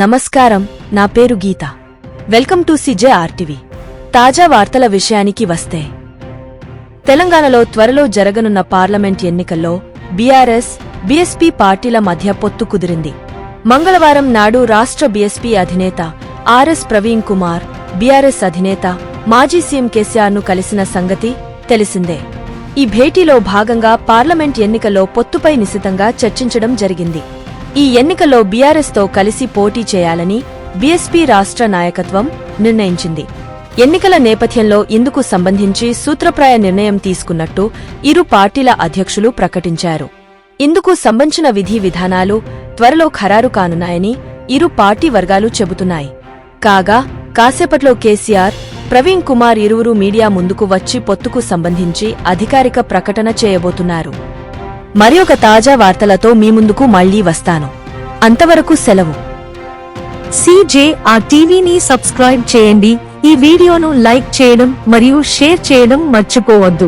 నమస్కారం, నా పేరు గీత. Welcome to CJRTV. తాజా వార్తల విషయానికి వస్తే, తెలంగాణలో త్వరలో జరగనున్న పార్లమెంట్ ఎన్నికల్లో బీఆర్ఎస్, బీఎస్పీ పార్టీల మధ్య పొత్తు కుదిరింది. మంగళవారం నాడు రాష్ట్ర బీఎస్పీ అధినేత ఆర్ఎస్ ప్రవీణ్ కుమార్ బీఆర్ఎస్ అధినేత మాజీ సీఎం కేసీఆర్ను కలిసిన సంగతి తెలిసిందే. ఈ భేటీలో భాగంగా పార్లమెంట్ ఎన్నికల్లో పొత్తుపై నిశితంగా చర్చించడం జరిగింది. ఈ ఎన్నికల్లో బీఆర్ఎస్తో కలిసి పోటీ చేయాలని బీఎస్పీ రాష్ట్ర నాయకత్వం నిర్ణయించింది. ఎన్నికల నేపథ్యంలో ఇందుకు సంబంధించి సూత్రప్రాయ నిర్ణయం తీసుకున్నట్టు ఇరు పార్టీల అధ్యక్షులు ప్రకటించారు. ఇందుకు సంబంధించిన విధి విధానాలు త్వరలో ఖరారు కానున్నాయని ఇరు పార్టీ వర్గాలు చెబుతున్నాయి. కాగా కాసేపట్లో కేసీఆర్, ప్రవీణ్ కుమార్ ఇరువురు మీడియా ముందుకు వచ్చి పొత్తుకు సంబంధించి అధికారిక ప్రకటన చేయబోతున్నారు. మరి ఒక తాజా వార్తలతో మీ ముందుకు మళ్లీ వస్తాను. అంతవరకు సెలవు. CJRTVని సబ్స్క్రైబ్ చేయండి. ఈ వీడియోను లైక్ చేయడం మరియు షేర్ చేయడం మర్చిపోవద్దు.